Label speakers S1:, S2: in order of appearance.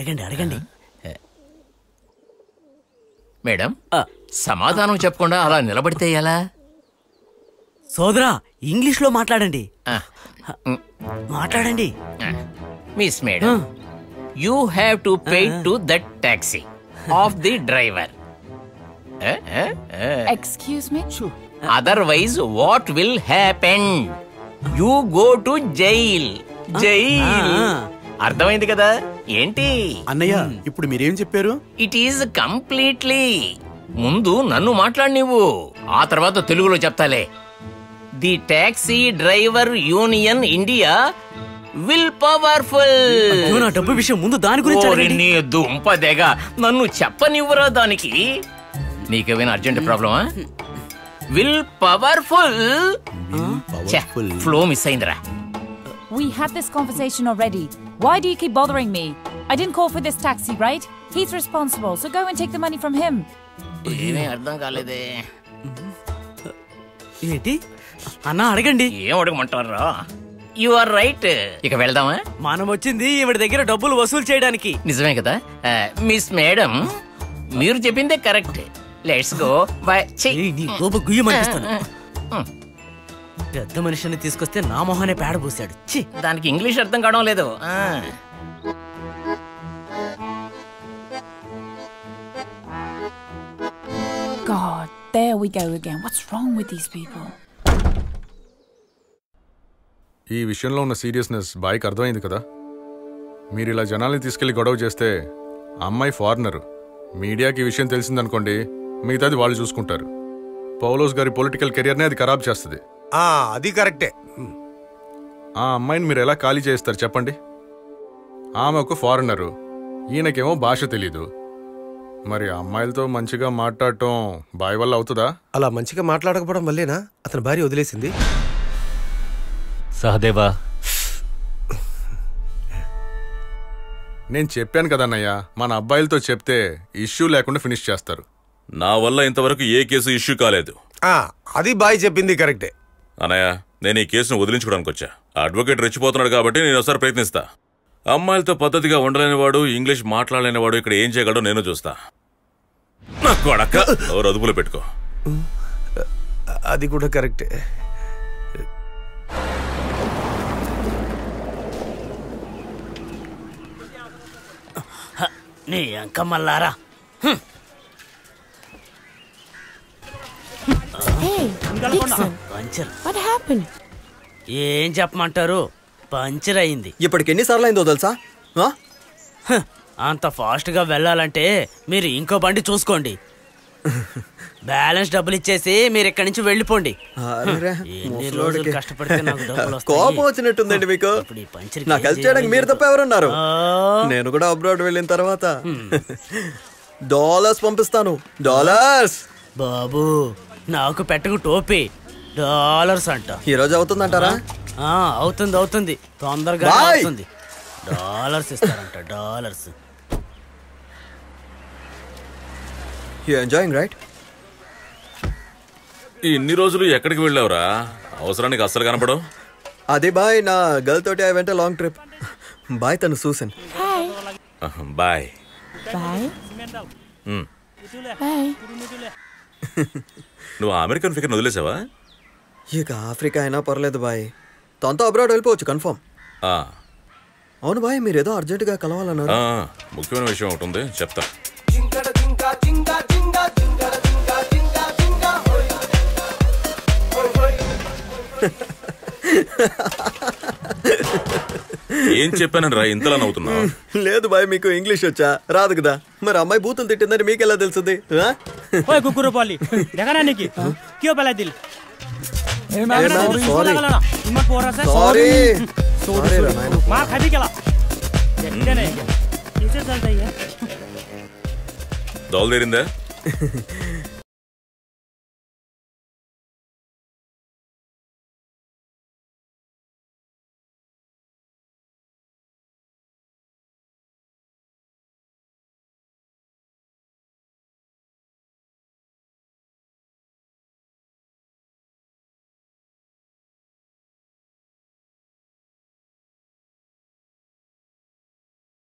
S1: అడగండి అడగండి.
S2: మేడం, సమాధానం చెప్పకుండా అలా నిలబడితే ఎలా?
S1: సోదరా, ఇంగ్లీష్ లో మాట్లాడండి. మాట్లాడండి.
S2: Miss madam, you have to pay to that taxi of the driver.
S3: Excuse me?
S2: Otherwise, what will happen? You go to jail. అర్థమైంది కదా? ఏంటి
S4: అన్నయ్య ఇప్పుడు మీరేం చెప్పారు?
S2: It is completely. ముందు నన్ను మాట్లాడినివ్వు, ఆ తర్వాత తెలుగులో చెప్తాలే. The taxi driver union India will powerful.
S1: నా డబ్బు విషయం ముందు దాని గురించి
S2: దుంపదేగా నన్ను చెప్పనివ్వరా దానికి? నీకేమైనా అర్జెంట్ ప్రాబ్లమా? Will powerful. ఫ్లో మిస్ అయిందిరా.
S3: We had this conversation already. Why do you keep bothering me? I didn't call for this taxi, right? He's responsible, so go and take the money from him.
S2: ఏమీ అర్థం కాలేదే.
S1: ఏంటి అన్నా? అడగండి.
S2: ఏం అడగమంటారా? You are right. ఇక వెళ్దామా?
S1: మనం వచ్చింది ఈవిడ దగ్గర డబ్బులు వసూలు చేయడానికి.
S2: నిజమే కదా మిస్ మేడం, మీరు చెప్పిందే కరెక్ట్. Let's go.
S1: గుయ్యమనిపిస్తాను. పెద్ద మనిషిని తీసుకొస్తే నా మొహానే పేడ పూసాడు.
S2: దానికి ఇంగ్లీష్ అర్థం కావడం లేదు.
S3: God, there we go again. What's wrong with these people?
S5: ఈ విషయంలో ఉన్న సీరియస్నెస్ బాయ్కి అర్థమైంది కదా. మీరు ఇలా జనాల్ని తీసుకెళ్లి గొడవ చేస్తే అమ్మాయి ఫారినరు, మీడియాకి ఈ విషయం తెలిసిందనుకోండి, మిగతాది వాళ్ళు చూసుకుంటారు. పౌలోస్ గారి పొలిటికల్ కెరియర్నే అది ఖరాబ్ చేస్తుంది.
S6: అది కరెక్టే.
S5: ఆ అమ్మాయిని మీరు ఎలా ఖాళీ చేస్తారు చెప్పండి? ఆమె ఒక ఫారినరు, ఈయనకేమో భాష తెలీదు. మరి అమ్మాయిలతో మంచిగా మాట్లాడటం బాయ్ వల్ల అవుతుందా?
S6: అలా మంచిగా మాట్లాడకపోవడం వల్లేనా అతని భార్య వదిలేసింది?
S7: సహదేవా,
S5: నేను చెప్పాను కదన్నయ్య, మన అబ్బాయిలతో చెప్తే ఇష్యూ లేకుండా ఫినిష్ చేస్తారు.
S8: నా వల్ల ఇంతవరకు ఏ కేసు ఇష్యూ కాలేదు.
S6: అది బాయ్ చెప్పింది కరెక్టే.
S8: అన్నయ్య, నేను ఈ కేసును వదిలించుకోవడానికి వచ్చా. అడ్వకేట్ రెచ్చిపోతున్నాడు కాబట్టి నేను ఒకసారి ప్రయత్నిస్తా. అమ్మాయిలతో పద్ధతిగా ఉండలేనివాడు, ఇంగ్లీష్ మాట్లాడలేనివాడు ఇక్కడ ఏం చేయగలడో నేను చూస్తా. నాకు అడక్క ఎవరు అదుపులో పెట్టుకో.
S6: అది కూడా కరెక్టే.
S1: నీ అంకమ్మల్లారా.
S9: What happened?
S1: ఏం చెప్పమంటారు, పంచర్ అయింది.
S4: ఇప్పటికి ఎన్నిసార్లు అయిందో తెలుసా?
S1: అంత ఫాస్ట్ గా వెళ్ళాలంటే మీరు ఇంకో బండి చూసుకోండి. బ్యాలెన్స్ డబ్బులు ఇచ్చేసి మీరు ఇక్కడి నుంచి వెళ్ళిపోండి. కష్టపడితే నాకు డబ్బులు వస్తాయి.
S4: కోపం వచ్చినట్టుందండి మీకు. నాకు హెల్ప్ చేయడానికి మీరు తప్ప ఎవరున్నారు? నేను కూడా అబ్రాడ్ వెళ్ళిన తర్వాత డాలర్స్ పంపిస్తాను. డాలర్స్
S1: బాబు, నాకు పెట్టకు టోపీ. డాలర్స్ అంట.
S4: ఈ రోజు అవుతుందంటారా?
S1: అవుతుంది అవుతుంది, తొందరగా అవుతుంది. డాలర్స్ ఇస్తారంట, డాలర్స్.
S4: You enjoying right?
S8: ఇన్ని రోజులు ఎక్కడికి వెళ్ళావురా? అవసరానికి అస్సలు కనపడవు.
S4: అదే బాయ్, నా గర్ల్ తోటి I went long trip. Boy, తను సూసన్.
S8: బాయ్. నువ్వు అమెరికన్ ఫిగర్ వదిలేసావా?
S4: ఇక ఆఫ్రికా అయినా పర్లేదు బాయ్, తనతో అబ్రాడ్ వెళ్ళిపోవచ్చు కన్ఫర్మ్. అవును బాయ్, మీరేదో అర్జెంటుగా కలవాలన్నారు.
S8: ముఖ్యమైన విషయం ఒకటి ఉంది, చెప్తా. ఏం చెప్పానని రా ఇంతలా నవ్వుతున్నా?
S4: లేదు బాయ్, మీకు ఇంగ్లీష్ వచ్చా? రాదు కదా. మరి అమ్మాయి బూతులు తిట్టిందని మీకెలా తెలుస్తుంది?
S8: దోలు తీరిందా?